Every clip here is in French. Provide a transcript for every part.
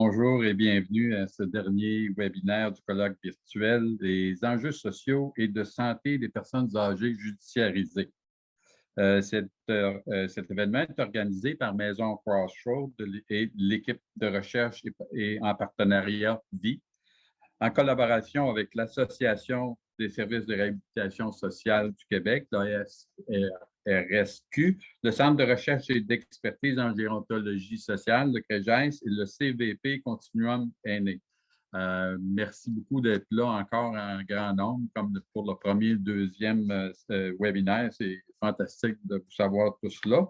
bonjour et bienvenue à ce dernier webinaire du colloque virtuel des enjeux sociaux et de santé des personnes âgées judiciarisées. Cet événement est organisé par Maison Crossroads et l'équipe de recherche et en partenariat VIE, en collaboration avec l'Association des services de réhabilitation sociale du Québec, l'ASRSQ, le Centre de recherche et d'expertise en gérontologie sociale, le CREGES, et le CVP Continuum Aîné. Merci beaucoup d'être là encore en grand nombre, comme pour le premier et le deuxième webinaire. C'est fantastique de vous savoir tous là.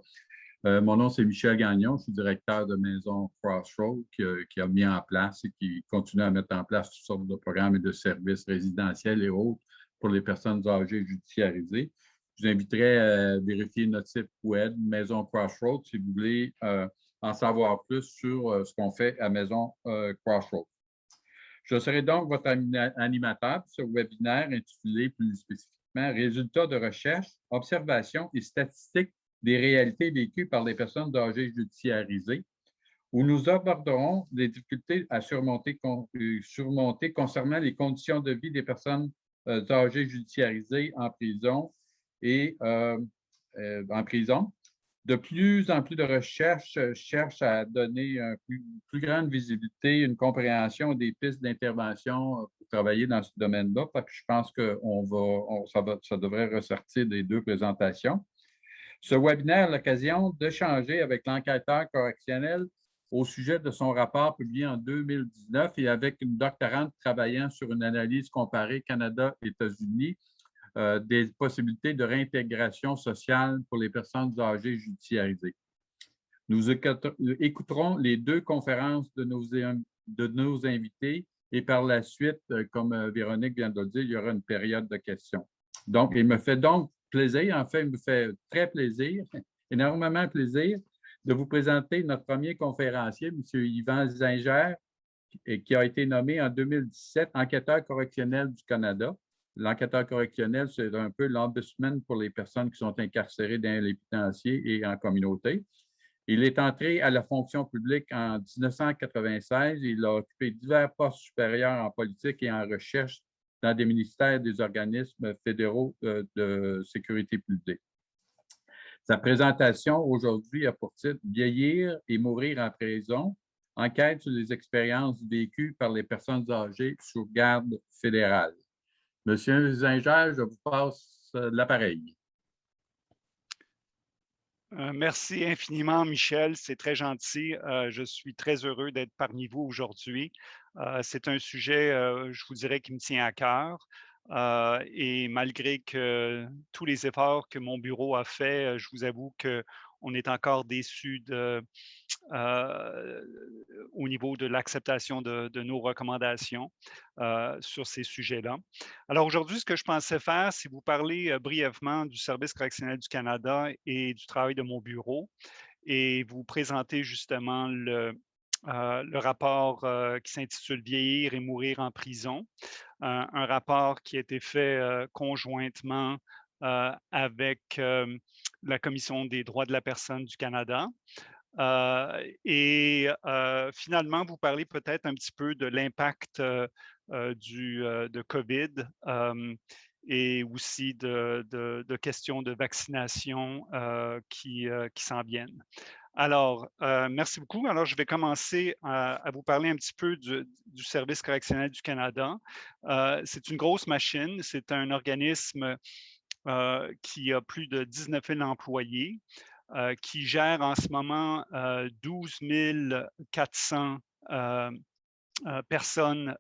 Mon nom, c'est Michel Gagnon. Je suis directeur de Maison Crossroads qui a mis en place et qui continue à mettre en place toutes sortes de programmes et de services résidentiels et autres pour les personnes âgées judiciarisées. Je vous inviterai à vérifier notre site web, Maison Crossroads, si vous voulez en savoir plus sur ce qu'on fait à Maison Crossroads. Je serai donc votre animateur pour ce webinaire intitulé plus spécifiquement « Résultats de recherche, observations et statistiques des réalités vécues par les personnes âgées judiciarisées » où nous aborderons les difficultés à surmonter concernant les conditions de vie des personnes âgées judiciarisées en prison De plus en plus de recherches cherchent à donner une plus grande visibilité, une compréhension des pistes d'intervention pour travailler dans ce domaine-là. Je pense que ça devrait ressortir des deux présentations. Ce webinaire a l'occasion d'échanger avec l'enquêteur correctionnel au sujet de son rapport publié en 2019 et avec une doctorante travaillant sur une analyse comparée Canada-États-Unis des possibilités de réintégration sociale pour les personnes âgées judiciarisées. Nous écouterons les deux conférences de nos invités et par la suite, comme Véronique vient de le dire, il y aura une période de questions. Donc, il me fait donc plaisir, en fait, il me fait très plaisir, énormément plaisir, de vous présenter notre premier conférencier, M. Yvan Zinger, qui a été nommé en 2017 enquêteur correctionnel du Canada. L'enquêteur correctionnel, c'est un peu l'ombudsman pour les personnes qui sont incarcérées dans les pénitenciers et en communauté. Il est entré à la fonction publique en 1996 et il a occupé divers postes supérieurs en politique et en recherche dans des ministères des organismes fédéraux de sécurité publique. Sa présentation aujourd'hui a pour titre « Vieillir et mourir en prison, enquête sur les expériences vécues par les personnes âgées sous garde fédérale ». Monsieur Zinger, je vous passe l'appareil. Merci infiniment, Michel. C'est très gentil. Je suis très heureux d'être parmi vous aujourd'hui. C'est un sujet, je vous dirais, qui me tient à cœur. Et malgré tous les efforts que mon bureau a fait, je vous avoue qu'on est encore déçus au niveau de l'acceptation de nos recommandations sur ces sujets-là. Alors aujourd'hui, ce que je pensais faire, c'est vous parler brièvement du Service correctionnel du Canada et du travail de mon bureau et vous présenter justement le rapport qui s'intitule « Vieillir et mourir en prison », un rapport qui a été fait conjointement avec la Commission des droits de la personne du Canada. Finalement, vous parlez peut-être un petit peu de l'impact de COVID et aussi de questions de vaccination qui s'en viennent. Alors, merci beaucoup. Alors, je vais commencer à vous parler un petit peu du Service correctionnel du Canada. C'est une grosse machine. C'est un organisme qui a plus de 19 000 employés. Qui gère en ce moment 12 400 personnes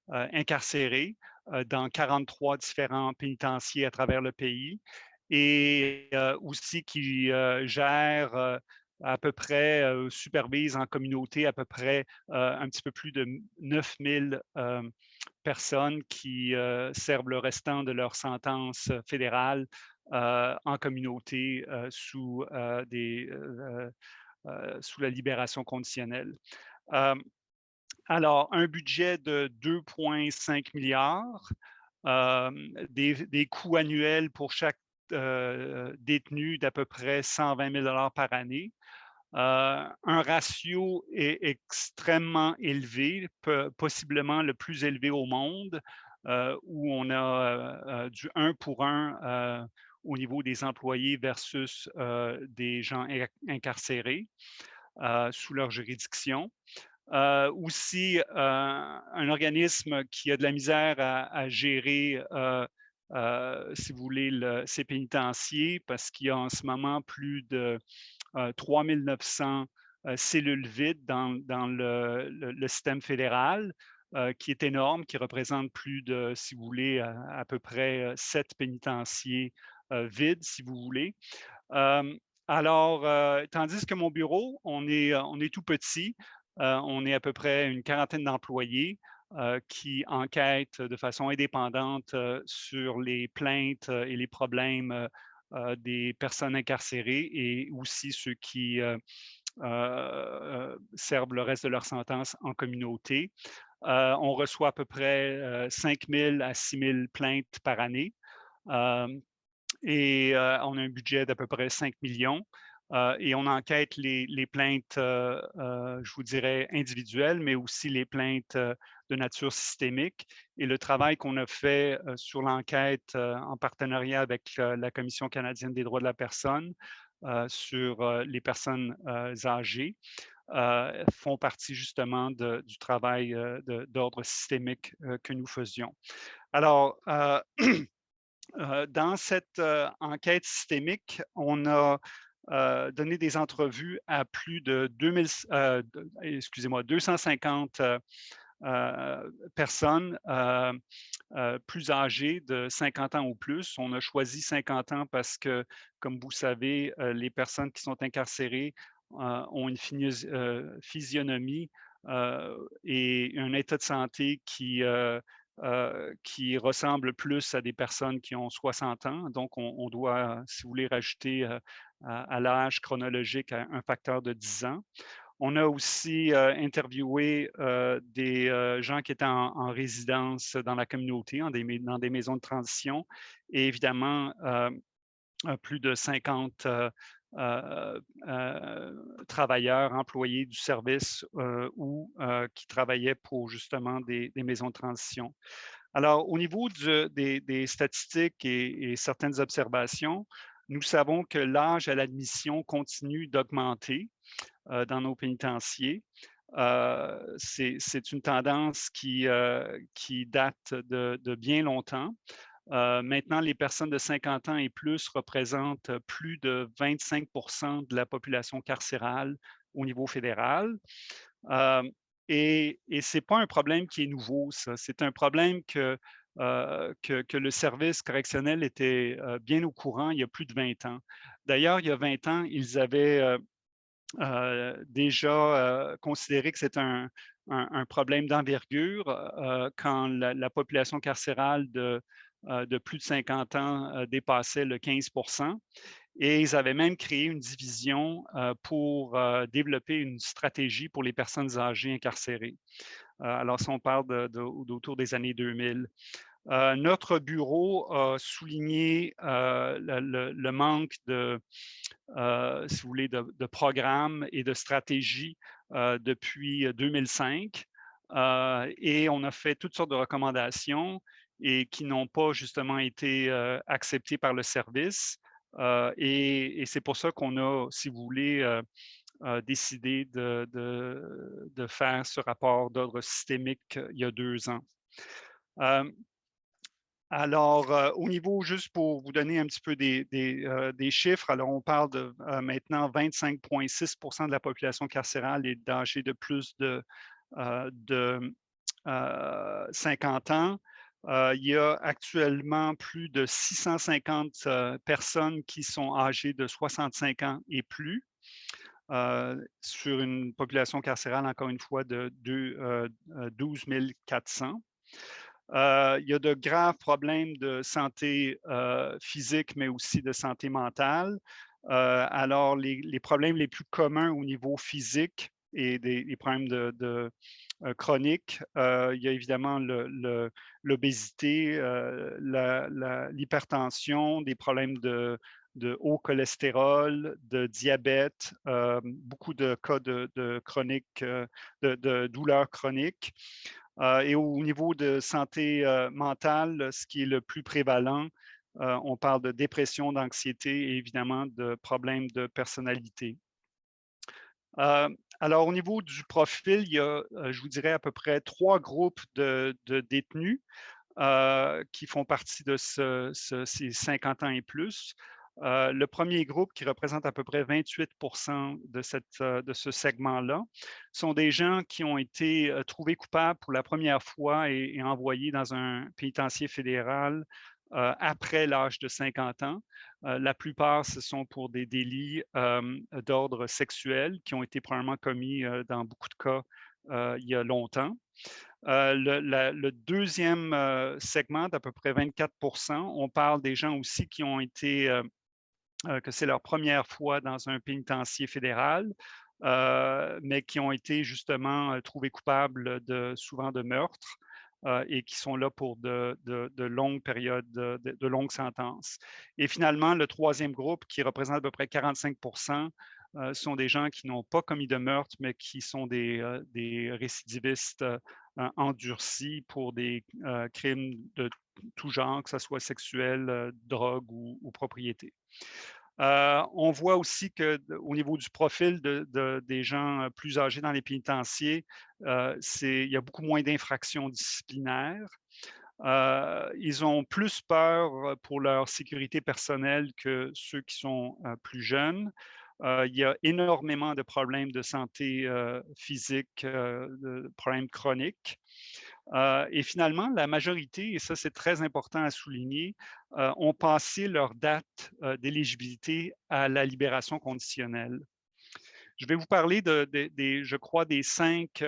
incarcérées dans 43 différents pénitenciers à travers le pays et aussi qui gère à peu près, supervise en communauté à peu près un petit peu plus de 9 000 personnes qui servent le restant de leur sentence fédérale en communauté sous la libération conditionnelle. Alors, un budget de 2,5 milliards, des coûts annuels pour chaque détenu d'à peu près 120 000 $ par année. Un ratio est extrêmement élevé, possiblement le plus élevé au monde, où on a du 1 pour 1 au niveau des employés versus des gens incarcérés sous leur juridiction. Aussi, un organisme qui a de la misère à gérer, si vous voulez, ses pénitenciers, parce qu'il y a en ce moment plus de 3 900 cellules vides dans le système fédéral, qui est énorme, qui représente plus de, si vous voulez, à peu près 7 pénitenciers vides, si vous voulez. Alors, tandis que mon bureau, on est tout petit, on est à peu près une quarantaine d'employés qui enquêtent de façon indépendante sur les plaintes et les problèmes des personnes incarcérées et aussi ceux qui servent le reste de leur sentence en communauté. On reçoit à peu près 5 000 à 6 000 plaintes par année. Et on a un budget d'à peu près 5 millions. Et on enquête les plaintes, je vous dirais, individuelles, mais aussi les plaintes de nature systémique. Et le travail qu'on a fait sur l'enquête en partenariat avec la Commission canadienne des droits de la personne sur les personnes âgées font partie justement du travail d'ordre systémique que nous faisions. Alors, dans cette enquête systémique, on a donné des entrevues à plus de 250 personnes plus âgées de 50 ans ou plus. On a choisi 50 ans parce que, comme vous savez, les personnes qui sont incarcérées ont une physionomie et un état de santé qui ressemble plus à des personnes qui ont 60 ans. Donc, on doit, si vous voulez, rajouter à l'âge chronologique un facteur de 10 ans. On a aussi interviewé des gens qui étaient en résidence dans la communauté, dans des maisons de transition, et évidemment, plus de 50 travailleurs, employés du service ou qui travaillaient pour justement des maisons de transition. Alors, au niveau des statistiques et certaines observations, nous savons que l'âge à l'admission continue d'augmenter dans nos pénitenciers. C'est une tendance qui date de bien longtemps. Maintenant, les personnes de 50 ans et plus représentent plus de 25 de la population carcérale au niveau fédéral. Et ce n'est pas un problème qui est nouveau, ça. C'est un problème que le service correctionnel était bien au courant il y a plus de 20 ans. D'ailleurs, il y a 20 ans, ils avaient déjà considéré que c'est un problème d'envergure quand la population carcérale de plus de 50 ans dépassait le 15 et ils avaient même créé une division pour développer une stratégie pour les personnes âgées incarcérées. Alors, si on parle d'autour des années 2000. Notre bureau a souligné le manque si vous voulez, de programmes et de stratégies depuis 2005. Et on a fait toutes sortes de recommandations et qui n'ont pas justement été acceptées par le service. Et c'est pour ça qu'on a, si vous voulez, décidé de faire ce rapport d'ordre systémique il y a 2 ans. Alors, au niveau, juste pour vous donner un petit peu des chiffres, alors on parle de maintenant 25,6 de la population carcérale est âgée de plus de 50 ans. Il y a actuellement plus de 650 personnes qui sont âgées de 65 ans et plus. Sur une population carcérale, encore une fois, de 12 400. Il y a de graves problèmes de santé physique, mais aussi de santé mentale. Alors, les problèmes les plus communs au niveau physique et les problèmes chroniques, il y a évidemment l'obésité, l'hypertension, des problèmes de haut cholestérol, de diabète, beaucoup de cas de chronique, de douleurs chroniques. Et au niveau de santé mentale, ce qui est le plus prévalent, on parle de dépression, d'anxiété et évidemment de problèmes de personnalité. Alors, au niveau du profil, il y a, je vous dirais, à peu près 3 groupes de détenus qui font partie de ces 50 ans et plus. Le premier groupe, qui représente à peu près 28 de ce segment-là, sont des gens qui ont été trouvés coupables pour la première fois et envoyés dans un pénitencier fédéral après l'âge de 50 ans. La plupart, ce sont pour des délits d'ordre sexuel qui ont été probablement commis dans beaucoup de cas il y a longtemps. Le deuxième segment d'à peu près 24 on parle des gens aussi qui ont été, que c'est leur première fois dans un pénitencier fédéral, mais qui ont été justement trouvés coupables souvent de meurtre et qui sont là pour de longues périodes, de longues sentences. Et finalement, le troisième groupe, qui représente à peu près 45 sont des gens qui n'ont pas commis de meurtre, mais qui sont des récidivistes endurcis pour des crimes de tout genre, que ce soit sexuel, drogue ou propriété. On voit aussi qu'au niveau du profil des gens plus âgés dans les pénitenciers, il y a beaucoup moins d'infractions disciplinaires. Ils ont plus peur pour leur sécurité personnelle que ceux qui sont plus jeunes. Il y a énormément de problèmes de santé physique, de problèmes chroniques. Et finalement, la majorité, et ça c'est très important à souligner, ont passé leur date d'éligibilité à la libération conditionnelle. Je vais vous parler je crois, des 5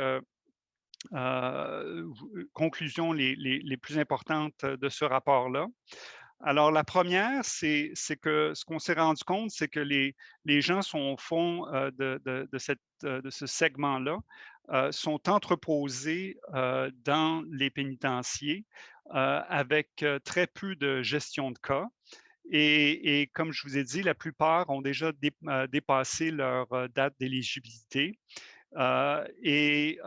conclusions les plus importantes de ce rapport-là. Alors, la première, c'est que ce qu'on s'est rendu compte, c'est que les gens sont au fond de ce segment-là, sont entreposés dans les pénitenciers avec très peu de gestion de cas. Et comme je vous ai dit, la plupart ont déjà dépassé leur date d'éligibilité. Et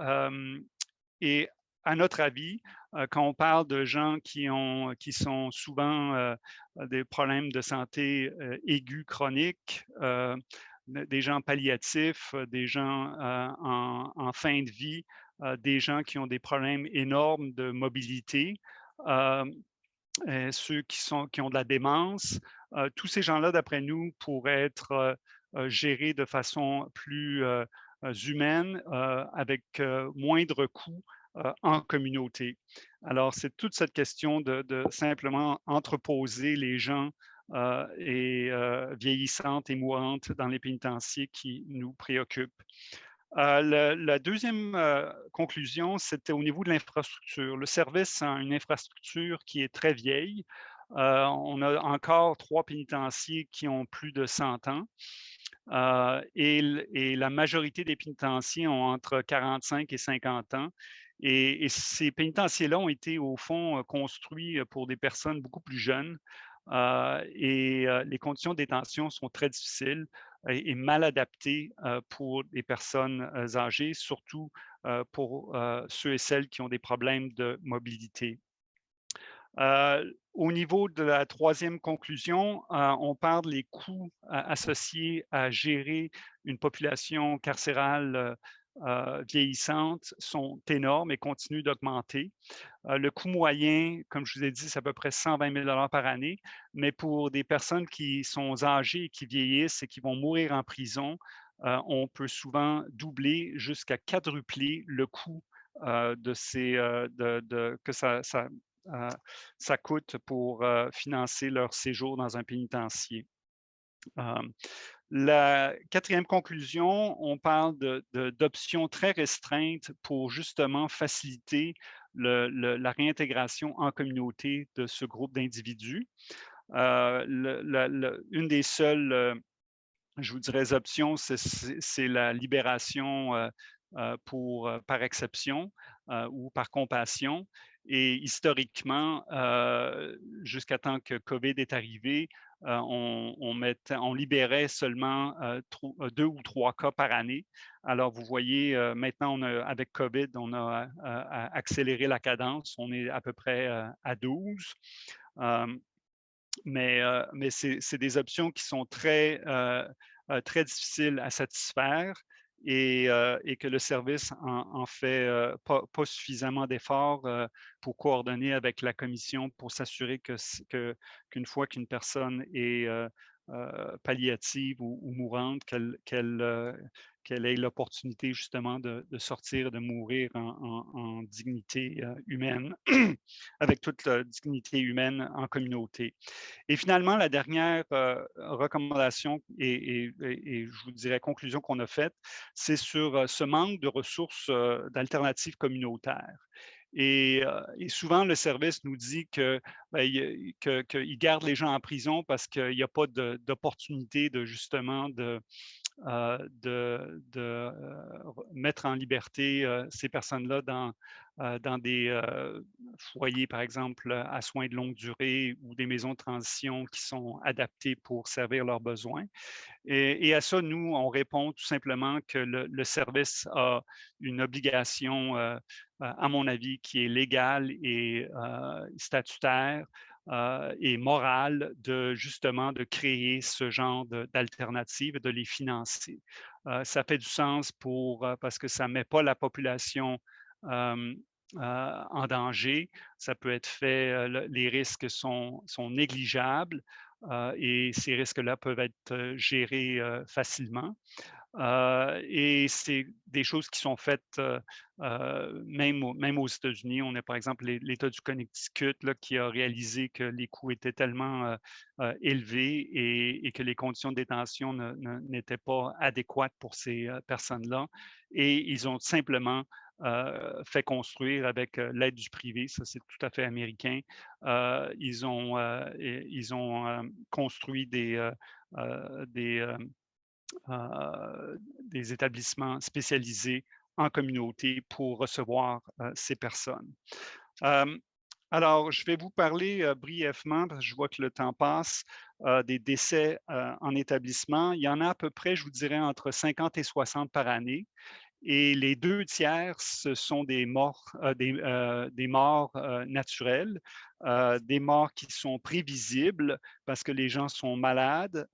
à notre avis, quand on parle de gens qui sont souvent des problèmes de santé aigus, chroniques, des gens palliatifs, des gens en fin de vie, des gens qui ont des problèmes énormes de mobilité, ceux qui ont de la démence, tous ces gens-là, d'après nous, pourraient être gérés de façon plus humaine, avec moindre coût en communauté. Alors, c'est toute cette question de simplement entreposer les gens vieillissantes et mourantes dans les pénitenciers qui nous préoccupe. La deuxième conclusion, c'était au niveau de l'infrastructure. Le service a une infrastructure qui est très vieille. On a encore 3 pénitenciers qui ont plus de 100 ans. Et la majorité des pénitenciers ont entre 45 et 50 ans. Et ces pénitenciers-là ont été, au fond, construits pour des personnes beaucoup plus jeunes. Les conditions de détention sont très difficiles et mal adaptées pour les personnes âgées, surtout pour ceux et celles qui ont des problèmes de mobilité. Au niveau de la troisième conclusion, on parle des coûts associés à gérer une population carcérale vieillissante sont énormes et continuent d'augmenter. Le coût moyen, comme je vous ai dit, c'est à peu près 120 000 par année, mais pour des personnes qui sont âgées et qui vieillissent et qui vont mourir en prison, on peut souvent doubler jusqu'à quadrupler le coût que ça coûte pour financer leur séjour dans un pénitencier. La quatrième conclusion, on parle d'options très restreintes pour justement faciliter la réintégration en communauté de ce groupe d'individus. Une des seules, je vous dirais, options, c'est la libération par exception ou par compassion. Et historiquement, jusqu'à temps que COVID est arrivé, on libérait seulement 2 ou 3 cas par année. Alors, vous voyez, maintenant, avec COVID, on a accéléré la cadence. On est à peu près à 12. Mais c'est des options qui sont très difficiles à satisfaire et que le service en fait pas suffisamment d'efforts pour coordonner avec la commission pour s'assurer qu'une fois qu'une personne est palliative ou mourante, qu'elle ait l'opportunité justement de sortir, de mourir en dignité humaine, avec toute la dignité humaine en communauté. Et finalement, la dernière recommandation et je vous dirais conclusion qu'on a faite, c'est sur ce manque de ressources d'alternatives communautaires. Et souvent, le service nous dit qu'il garde les gens en prison parce qu'il n'y a pas d'opportunité de justement de mettre en liberté ces personnes-là dans des foyers, par exemple, à soins de longue durée ou des maisons de transition qui sont adaptées pour servir leurs besoins. Et à ça, nous, on répond tout simplement que le service a une obligation, à mon avis, qui est légale et statutaire et morale de justement de créer ce genre d'alternatives et de les financer. Ça fait du sens parce que ça ne met pas la population en danger. Ça peut être fait, les risques sont négligeables et ces risques-là peuvent être gérés facilement. Et c'est des choses qui sont faites même aux États-Unis. On a par exemple l'État du Connecticut là, qui a réalisé que les coûts étaient tellement élevés et que les conditions de détention n'étaient pas adéquates pour ces personnes-là. Et ils ont simplement fait construire avec l'aide du privé, ça c'est tout à fait américain. Ils ont construit des établissements spécialisés en communauté pour recevoir ces personnes. Euh, alors, je vais vous parler brièvement, parce que je vois que le temps passe, des décès en établissement. Il y en a à peu près, je vous dirais, entre 50 et 60 par année. Et les 2 tiers, ce sont des morts naturelles, des morts qui sont prévisibles parce que les gens sont malades.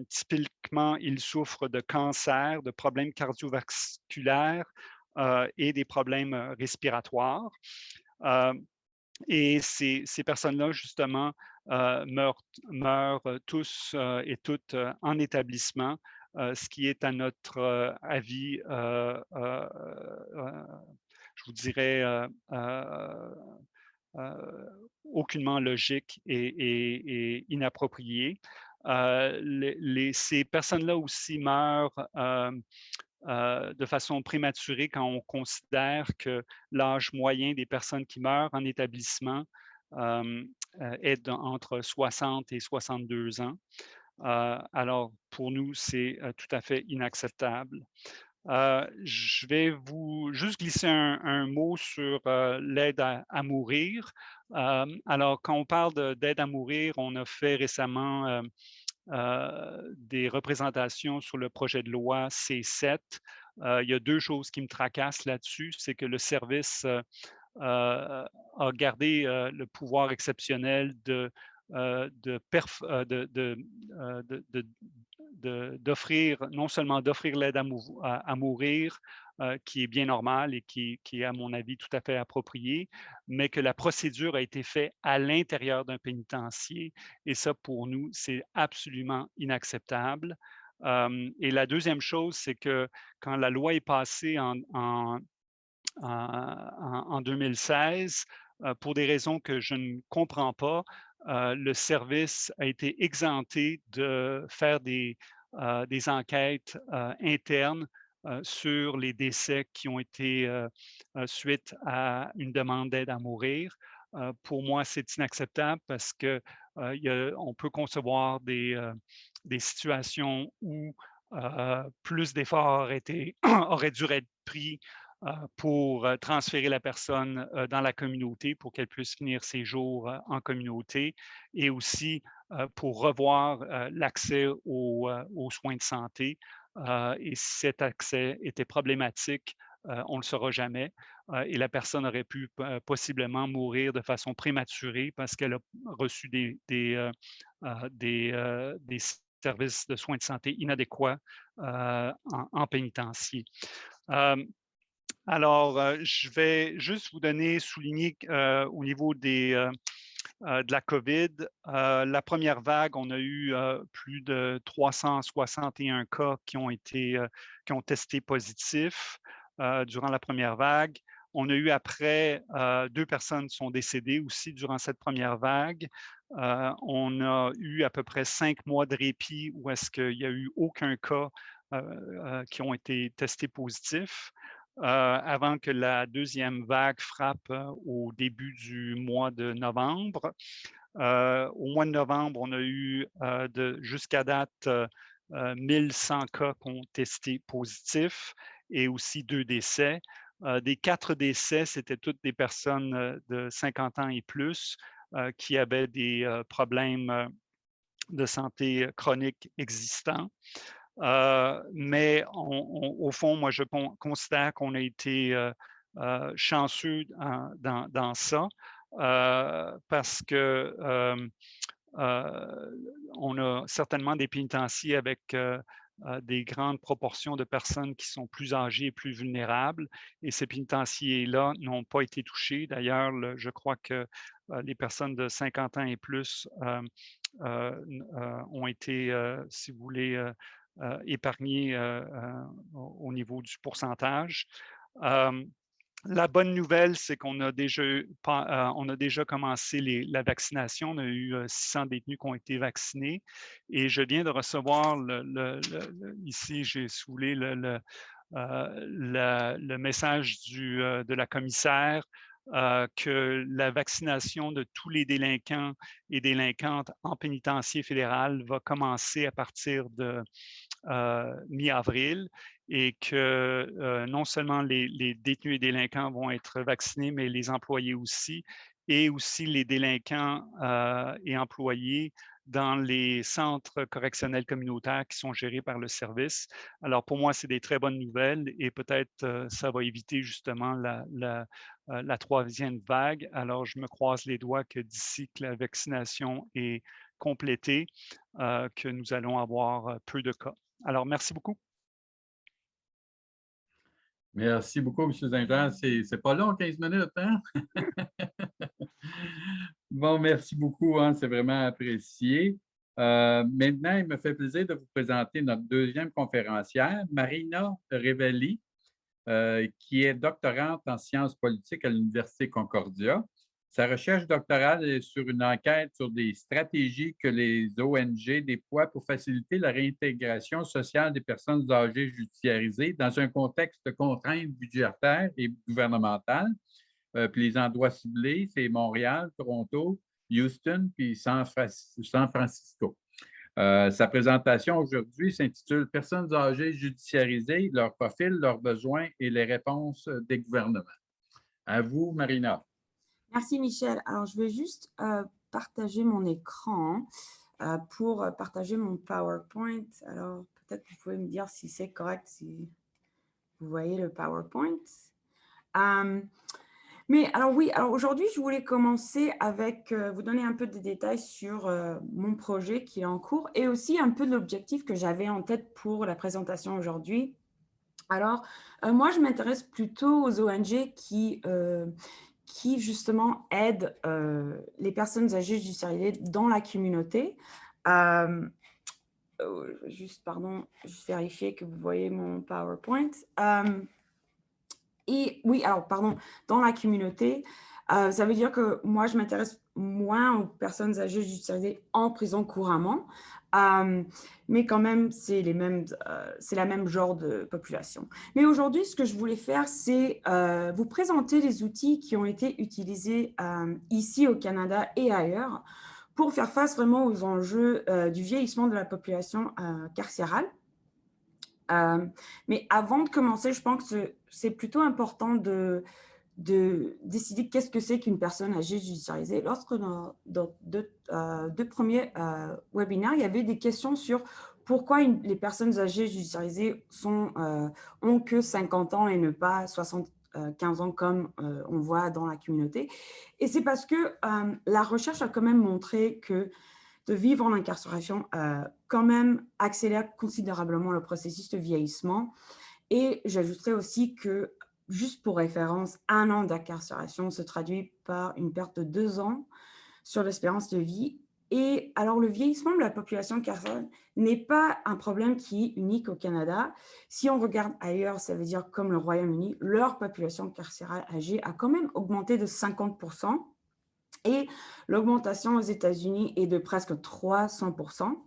Typiquement, ils souffrent de cancer, de problèmes cardiovasculaires et des problèmes respiratoires. Et ces personnes-là, justement, meurent tous et toutes en établissement, ce qui est à notre avis, je vous dirais, aucunement logique et inapproprié. Ces personnes-là aussi meurent de façon prématurée quand on considère que l'âge moyen des personnes qui meurent en établissement est entre 60 et 62 ans. Alors, pour nous, c'est tout à fait inacceptable. Je vais vous juste glisser un mot sur l'aide à mourir. Alors, quand on parle d'aide à mourir, on a fait récemment des représentations sur le projet de loi C7. Il y a 2 choses qui me tracassent là-dessus. C'est que le service a gardé le pouvoir exceptionnel d'offrir, non seulement d'offrir l'aide à mourir, qui est bien normal et qui est, à mon avis, tout à fait approprié, mais que la procédure a été faite à l'intérieur d'un pénitencier. Et ça, pour nous, c'est absolument inacceptable. Et la deuxième chose, c'est que quand la loi est passée en 2016, pour des raisons que je ne comprends pas, le service a été exempté de faire des enquêtes internes sur les décès qui ont été suite à une demande d'aide à mourir. Pour moi, c'est inacceptable parce que on peut concevoir des situations où plus d'efforts auraient dû être pris pour transférer la personne dans la communauté pour qu'elle puisse finir ses jours en communauté et aussi pour revoir l'accès aux soins de santé. Et si cet accès était problématique, on ne le saura jamais. Et la personne aurait pu possiblement mourir de façon prématurée parce qu'elle a reçu des services de soins de santé inadéquats en pénitencier. Alors, je vais juste vous souligner au niveau de la COVID. La première vague, on a eu plus de 361 cas qui ont testé positif durant la première vague. On a eu après, 2 personnes sont décédées aussi durant cette première vague. On a eu à peu près 5 mois de répit où est-ce qu'il n'y a eu aucun cas qui ont été testés positifs. Avant que la deuxième vague frappe au début du mois de novembre. Au mois de novembre, on a eu jusqu'à date 1100 cas qui ont testé positifs et aussi 2 décès. Des 4 décès, c'était toutes des personnes de 50 ans et plus qui avaient des problèmes de santé chroniques existants. Mais au fond, moi, je considère qu'on a été chanceux dans ça parce que on a certainement des pénitenciers avec des grandes proportions de personnes qui sont plus âgées et plus vulnérables. Et ces pénitenciers-là n'ont pas été touchés. D'ailleurs, je crois que les personnes de 50 ans et plus ont été, si vous voulez, épargnés au niveau du pourcentage. La bonne nouvelle, c'est qu'on a déjà commencé la vaccination. On a eu 600 détenus qui ont été vaccinés. Et je viens de recevoir, ici, j'ai soulevé le message de la commissaire que la vaccination de tous les délinquants et délinquantes en pénitencier fédéral va commencer à partir de mi-avril et que non seulement les détenus et délinquants vont être vaccinés, mais les employés aussi, et aussi les délinquants et employés dans les centres correctionnels communautaires qui sont gérés par le service. Alors, pour moi, c'est des très bonnes nouvelles et peut-être ça va éviter justement la troisième vague. Alors, je me croise les doigts que d'ici que la vaccination est complétée, que nous allons avoir peu de cas. Alors, merci beaucoup. Merci beaucoup, M. Zinter. C'est pas long, 15 minutes, hein? Bon, merci beaucoup, hein, c'est vraiment apprécié. Maintenant, il me fait plaisir de vous présenter notre deuxième conférencière, Marina Revelli, qui est doctorante en sciences politiques à l'Université Concordia. Sa recherche doctorale est sur une enquête sur des stratégies que les ONG déploient pour faciliter la réintégration sociale des personnes âgées judiciarisées dans un contexte de contraintes budgétaires et gouvernementales. Puis les endroits ciblés, c'est Montréal, Toronto, Houston, puis San Francisco. Sa présentation aujourd'hui s'intitule « Personnes âgées judiciarisées, leur profil, leurs besoins et les réponses des gouvernements ». À vous, Marina. Merci, Michel. Alors, je vais juste partager mon écran pour partager mon PowerPoint. Alors, peut-être que vous pouvez me dire si c'est correct, si vous voyez le PowerPoint. Mais alors oui, alors aujourd'hui, je voulais commencer avec vous donner un peu de détails sur mon projet qui est en cours et aussi un peu de l'objectif que j'avais en tête pour la présentation aujourd'hui. Alors, moi, je m'intéresse plutôt aux ONG qui justement aident les personnes âgées judiciarisées dans la communauté. Juste vérifier que vous voyez mon PowerPoint. Et oui, alors, pardon, dans la communauté, ça veut dire que moi, je m'intéresse moins aux personnes âgées judiciarisées en prison couramment, mais quand même, c'est la même genre de population. Mais aujourd'hui, ce que je voulais faire, c'est vous présenter les outils qui ont été utilisés ici au Canada et ailleurs pour faire face vraiment aux enjeux du vieillissement de la population carcérale. Mais avant de commencer, je pense que c'est plutôt important de de décider qu'est-ce que c'est qu'une personne âgée judiciarisée. Lorsque dans deux premiers webinaires, il y avait des questions sur pourquoi les personnes âgées judiciarisées ont que 50 ans et ne pas 75 ans comme on voit dans la communauté. Et c'est parce que la recherche a quand même montré que de vivre en incarcération quand même accélère considérablement le processus de vieillissement. Et j'ajouterais aussi que, juste pour référence, 1 an d'incarcération se traduit par une perte de 2 ans sur l'espérance de vie. Et alors, le vieillissement de la population carcérale n'est pas un problème qui est unique au Canada. Si on regarde ailleurs, ça veut dire comme le Royaume-Uni, leur population carcérale âgée a quand même augmenté de 50%. Et l'augmentation aux États-Unis est de presque 300%.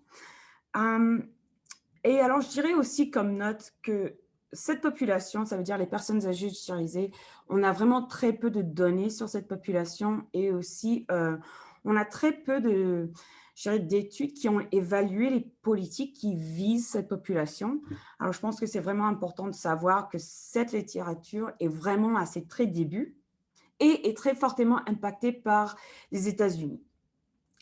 Et alors, je dirais aussi comme note que cette population, ça veut dire les personnes âgées judiciarisées, on a vraiment très peu de données sur cette population et aussi, on a très peu d'études qui ont évalué les politiques qui visent cette population. Alors, je pense que c'est vraiment important de savoir que cette littérature est vraiment à ses très débuts et est très fortement impactée par les États-Unis.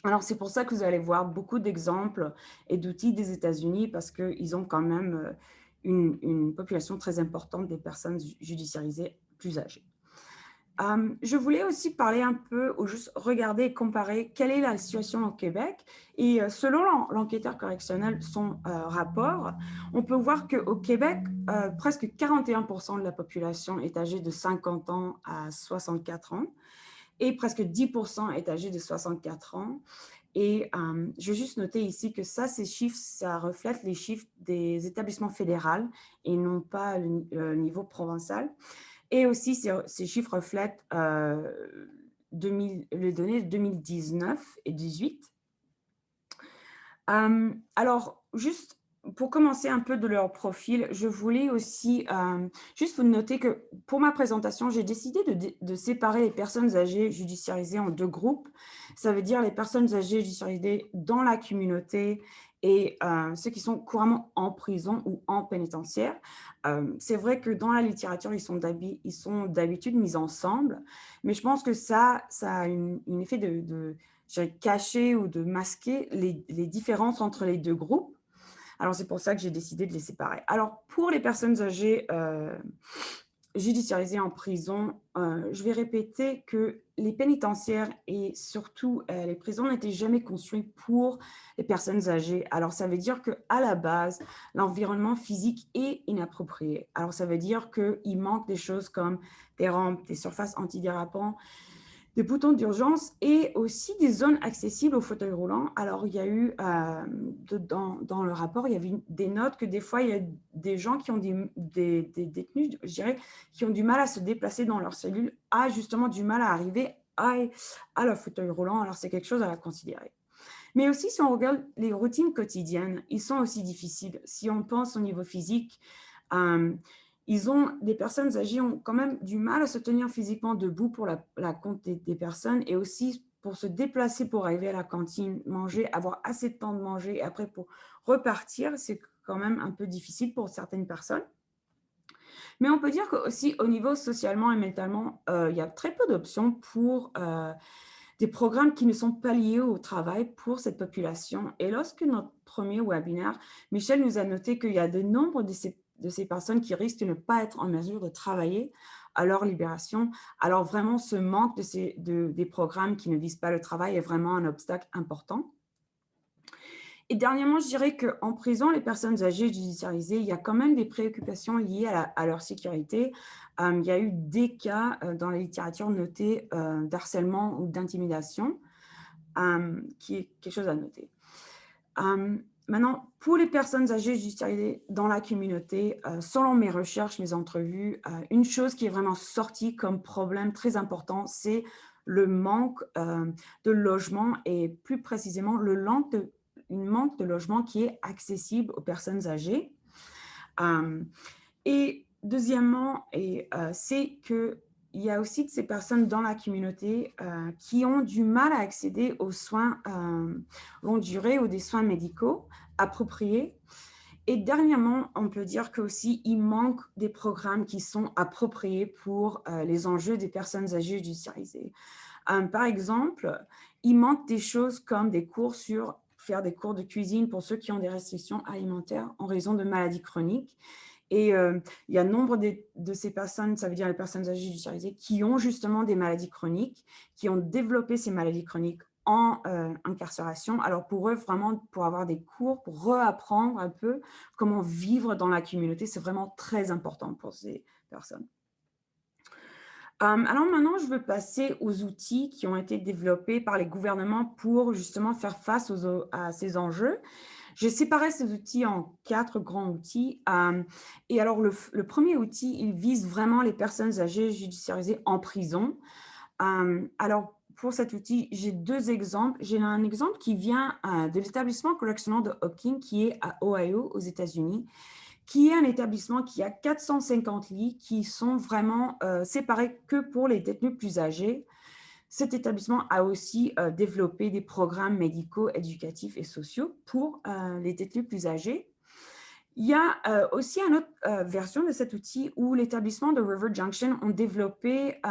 Alors, c'est pour ça que vous allez voir beaucoup d'exemples et d'outils des États-Unis parce qu'ils ont quand même une population très importante des personnes judiciarisées plus âgées. Je voulais aussi parler un peu, ou juste regarder et comparer quelle est la situation au Québec. Et selon l'enquêteur correctionnel, son rapport, on peut voir qu'au Québec, presque 41% de la population est âgée de 50 ans à 64 ans et presque 10% est âgée de 64 ans. Et je veux juste noter ici que ces chiffres, ça reflète les chiffres des établissements fédéraux et non pas le niveau provincial. Et aussi, ces chiffres reflètent les données de 2019 et 2018. Alors, juste pour commencer un peu de leur profil, je voulais aussi juste vous noter que pour ma présentation, j'ai décidé de séparer les personnes âgées judiciarisées en 2 groupes. Ça veut dire les personnes âgées judiciarisées dans la communauté et ceux qui sont couramment en prison ou en pénitentiaire. C'est vrai que dans la littérature, ils sont d'habitude mis ensemble, mais je pense que ça a un effet de cacher ou de masquer les différences entre les 2 groupes. Alors, c'est pour ça que j'ai décidé de les séparer. Alors, pour les personnes âgées judiciarisées en prison, je vais répéter que les pénitentiaires et surtout les prisons n'étaient jamais construits pour les personnes âgées. Alors, ça veut dire qu'à la base, l'environnement physique est inapproprié. Alors, ça veut dire qu'il manque des choses comme des rampes, des surfaces antidérapantes, des boutons d'urgence et aussi des zones accessibles aux fauteuils roulants. Alors, il y a eu, dans le rapport, il y avait des notes que des fois, il y a des gens qui ont des détenus, je dirais, qui ont du mal à se déplacer dans leur cellule, justement du mal à arriver à leur fauteuil roulant. Alors, c'est quelque chose à considérer. Mais aussi, si on regarde les routines quotidiennes, ils sont aussi difficiles. Si on pense au niveau physique, des personnes âgées ont quand même du mal à se tenir physiquement debout pour la compte des personnes et aussi pour se déplacer pour arriver à la cantine, manger, avoir assez de temps de manger et après pour repartir, c'est quand même un peu difficile pour certaines personnes. Mais on peut dire qu'aussi au niveau socialement et mentalement, il y a très peu d'options pour des programmes qui ne sont pas liés au travail pour cette population. Et lorsque notre premier webinaire, Michel nous a noté qu'il y a de nombre de ces personnes qui risquent de ne pas être en mesure de travailler à leur libération. Alors vraiment, ce manque des programmes qui ne visent pas le travail est vraiment un obstacle important. Et dernièrement, je dirais qu'en prison, les personnes âgées judiciarisées, il y a quand même des préoccupations liées à leur sécurité. Il y a eu des cas dans la littérature notés d'harcèlement ou d'intimidation, qui est quelque chose à noter. Maintenant, pour les personnes âgées judiciarisées dans la communauté, selon mes recherches, mes entrevues, une chose qui est vraiment sortie comme problème très important, c'est le manque de logement et plus précisément le manque de logement qui est accessible aux personnes âgées. Et deuxièmement, c'est qu'il y a aussi de ces personnes dans la communauté qui ont du mal à accéder aux soins longue durée ou des soins médicaux appropriés. Et dernièrement, on peut dire qu'aussi, il manque des programmes qui sont appropriés pour les enjeux des personnes âgées judiciarisées. Par exemple, il manque des choses comme des cours sur faire des cours de cuisine pour ceux qui ont des restrictions alimentaires en raison de maladies chroniques. Et il y a nombre de ces personnes, ça veut dire les personnes âgées judiciarisées, qui ont justement des maladies chroniques, qui ont développé ces maladies chroniques en incarcération. Alors pour eux, vraiment, pour avoir des cours, pour reapprendre un peu comment vivre dans la communauté, c'est vraiment très important pour ces personnes. Alors maintenant, je veux passer aux outils qui ont été développés par les gouvernements pour justement faire face à ces enjeux. J'ai séparé ces outils en 4 grands outils. Et alors, le premier outil, il vise vraiment les personnes âgées judiciarisées en prison. Alors, pour cet outil, j'ai 2 exemples. J'ai un exemple qui vient de l'établissement correctionnel de Hopkins, qui est à Ohio, aux États-Unis, qui est un établissement qui a 450 lits qui sont vraiment séparés que pour les détenus plus âgés. Cet établissement a aussi développé des programmes médicaux, éducatifs et sociaux pour les détenus plus âgés. Il y a aussi une autre version de cet outil où l'établissement de River Junction ont développé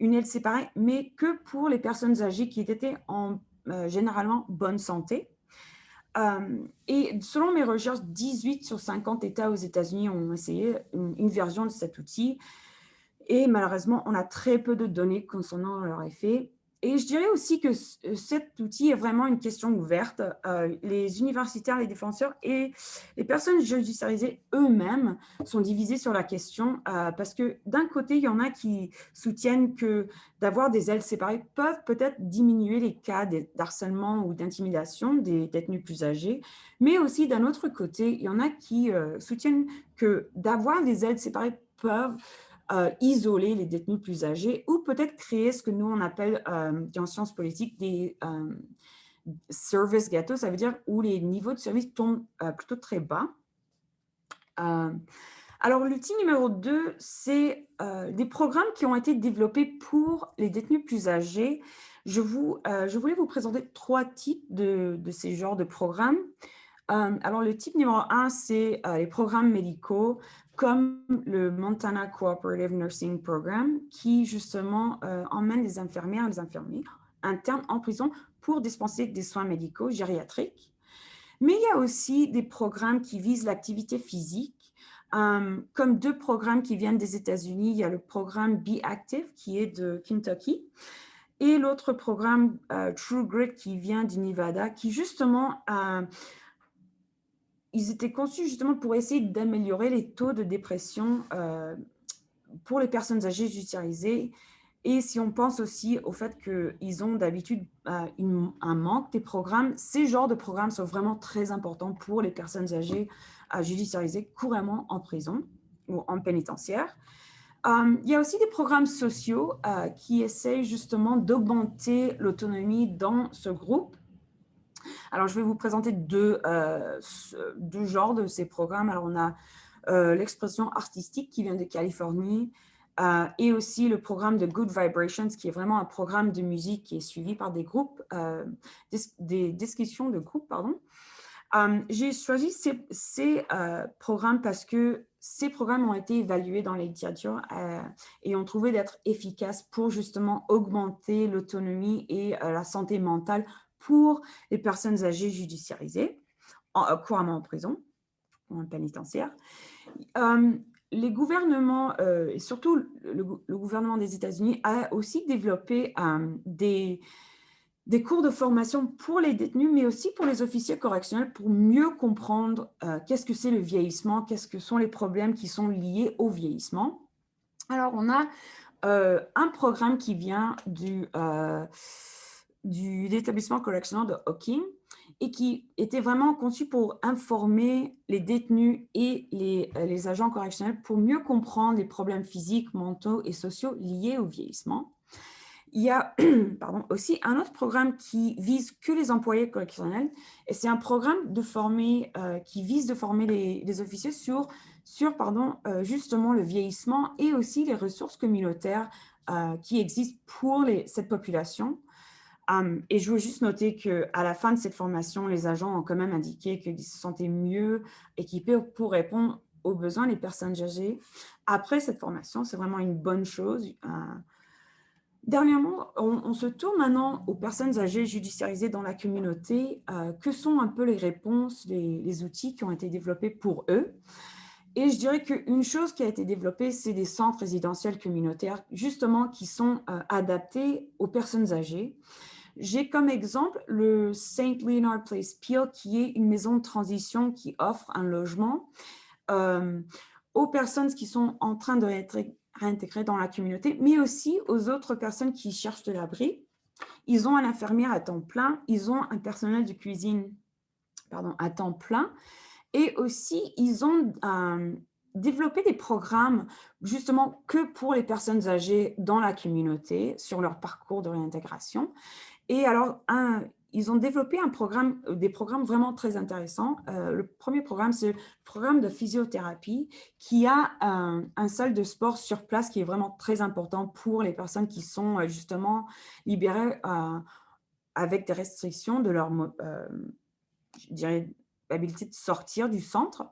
une aide séparée, mais que pour les personnes âgées qui étaient en généralement bonne santé. Et selon mes recherches, 18 sur 50 États aux États-Unis ont essayé une version de cet outil. Et malheureusement, on a très peu de données concernant leur effet. Et je dirais aussi que cet outil est vraiment une question ouverte. Les universitaires, les défenseurs et les personnes judiciarisées eux-mêmes sont divisés sur la question parce que d'un côté, il y en a qui soutiennent que d'avoir des ailes séparées peuvent peut-être diminuer les cas d'harcèlement ou d'intimidation des détenus plus âgés. Mais aussi d'un autre côté, il y en a qui soutiennent que d'avoir des ailes séparées peuvent isoler les détenus plus âgés ou peut-être créer ce que nous on appelle en sciences politiques des service ghettos, ça veut dire où les niveaux de service tombent plutôt très bas. Alors l'outil numéro 2, c'est des programmes qui ont été développés pour les détenus plus âgés. Je voulais vous présenter 3 types de ces genres de programmes. Alors le type numéro 1, c'est les programmes médicaux comme le Montana Cooperative Nursing Program, qui justement emmène les infirmières et les infirmiers internes en prison pour dispenser des soins médicaux gériatriques. Mais il y a aussi des programmes qui visent l'activité physique, comme 2 programmes qui viennent des États-Unis. Il y a le programme Be Active, qui est de Kentucky, et l'autre programme True Grit, qui vient du Nevada, qui justement ils étaient conçus justement pour essayer d'améliorer les taux de dépression pour les personnes âgées judiciarisées. Et si on pense aussi au fait qu'ils ont d'habitude un manque des programmes, ces genres de programmes sont vraiment très importants pour les personnes âgées judiciarisées couramment en prison ou en pénitentiaire. Il y a aussi des programmes sociaux qui essayent justement d'augmenter l'autonomie dans ce groupe. Alors, je vais vous présenter 2 genres de ces programmes. Alors, on a l'expression artistique qui vient de Californie et aussi le programme de Good Vibrations qui est vraiment un programme de musique qui est suivi par des groupes, des discussions de groupes, pardon. J'ai choisi ces programmes parce que ces programmes ont été évalués dans la littérature et ont trouvé d'être efficaces pour justement augmenter l'autonomie et la santé mentale pour les personnes âgées judiciarisées, couramment en prison ou en pénitentiaire. Les gouvernements, et surtout le gouvernement des États-Unis, a aussi développé des cours de formation pour les détenus, mais aussi pour les officiers correctionnels pour mieux comprendre qu'est-ce que c'est le vieillissement, qu'est-ce que sont les problèmes qui sont liés au vieillissement. Alors, on a un programme qui vient de l'établissement correctionnel de Hopkins et qui était vraiment conçu pour informer les détenus et les agents correctionnels pour mieux comprendre les problèmes physiques, mentaux et sociaux liés au vieillissement. Il y a aussi un autre programme qui vise que les employés correctionnels et c'est un programme qui vise de former les officiers sur justement le vieillissement et aussi les ressources communautaires qui existent pour cette population. Et je veux juste noter qu'à la fin de cette formation, les agents ont quand même indiqué qu'ils se sentaient mieux équipés pour répondre aux besoins des personnes âgées. Après cette formation, c'est vraiment une bonne chose. Dernièrement, on se tourne maintenant aux personnes âgées judiciarisées dans la communauté. Que sont un peu les réponses, les outils qui ont été développés pour eux? Et je dirais qu'une chose qui a été développée, c'est des centres résidentiels communautaires, justement, qui sont adaptés aux personnes âgées. J'ai comme exemple le St. Leonard Place Peel, qui est une maison de transition qui offre un logement aux personnes qui sont en train de être réintégrées dans la communauté, mais aussi aux autres personnes qui cherchent de l'abri. Ils ont un infirmière à temps plein, ils ont un personnel de cuisine à temps plein, et aussi ils ont développé des programmes justement que pour les personnes âgées dans la communauté sur leur parcours de réintégration. Et alors, ils ont développé des programmes vraiment très intéressants. Le premier programme, c'est le programme de physiothérapie qui a un salle de sport sur place qui est vraiment très important pour les personnes qui sont justement libérées avec des restrictions de leur, je dirais, habilité de sortir du centre.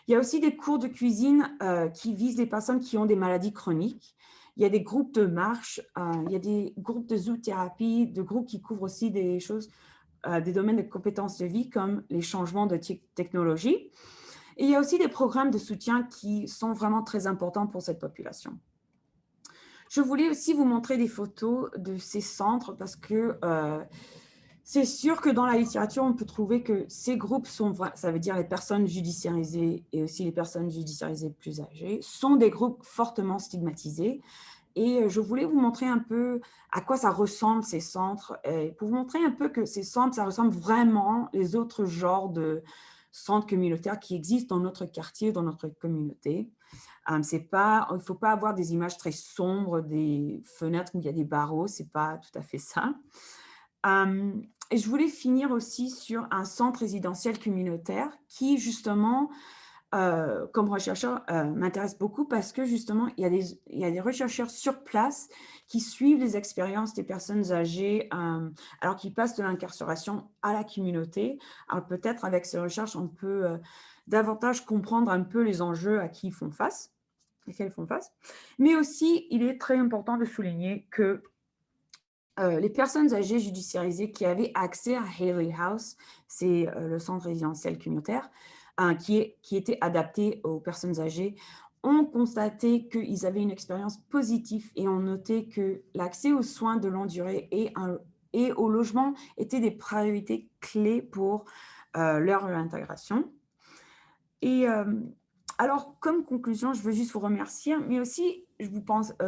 Il y a aussi des cours de cuisine qui visent les personnes qui ont des maladies chroniques. Il y a des groupes de marche, il y a des groupes de zoothérapie, de groupes qui couvrent aussi des choses, des domaines de compétences de vie comme les changements de technologie. Et il y a aussi des programmes de soutien qui sont vraiment très importants pour cette population. Je voulais aussi vous montrer des photos de ces centres parce que c'est sûr que dans la littérature, on peut trouver que ces groupes sont, ça veut dire les personnes judiciarisées et aussi les personnes judiciarisées plus âgées, sont des groupes fortement stigmatisés. Et je voulais vous montrer un peu à quoi ça ressemble ces centres, et pour vous montrer un peu que ces centres, ça ressemble vraiment aux autres genres de centres communautaires qui existent dans notre quartier, dans notre communauté. Il ne faut pas avoir des images très sombres, des fenêtres où il y a des barreaux, ce n'est pas tout à fait ça. Et je voulais finir aussi sur un centre résidentiel communautaire qui, justement, comme chercheur, m'intéresse beaucoup parce que, justement, il y a des chercheurs sur place qui suivent les expériences des personnes âgées alors qu'ils passent de l'incarcération à la communauté. Alors, peut-être, avec ces recherches, on peut davantage comprendre un peu les enjeux auxquels ils font face. Mais aussi, il est très important de souligner que les personnes âgées judiciarisées qui avaient accès à Haley House, c'est le centre résidentiel communautaire, qui était adapté aux personnes âgées, ont constaté qu'ils avaient une expérience positive et ont noté que l'accès aux soins de longue durée et au logement étaient des priorités clés pour leur réintégration. Et alors, comme conclusion, je veux juste vous remercier, mais aussi, je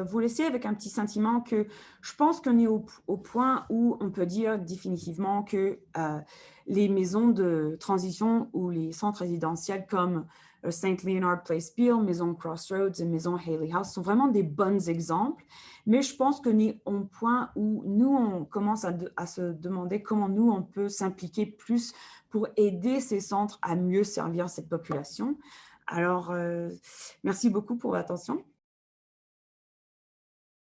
vous laisser avec un petit sentiment que je pense qu'on est au point où on peut dire définitivement que les maisons de transition ou les centres résidentiels comme St. Leonard Place Peel, Maison Crossroads et Maison Haley House sont vraiment des bons exemples, mais je pense qu'on est au point où nous, on commence à se demander comment nous, on peut s'impliquer plus pour aider ces centres à mieux servir cette population. Alors, merci beaucoup pour votre attention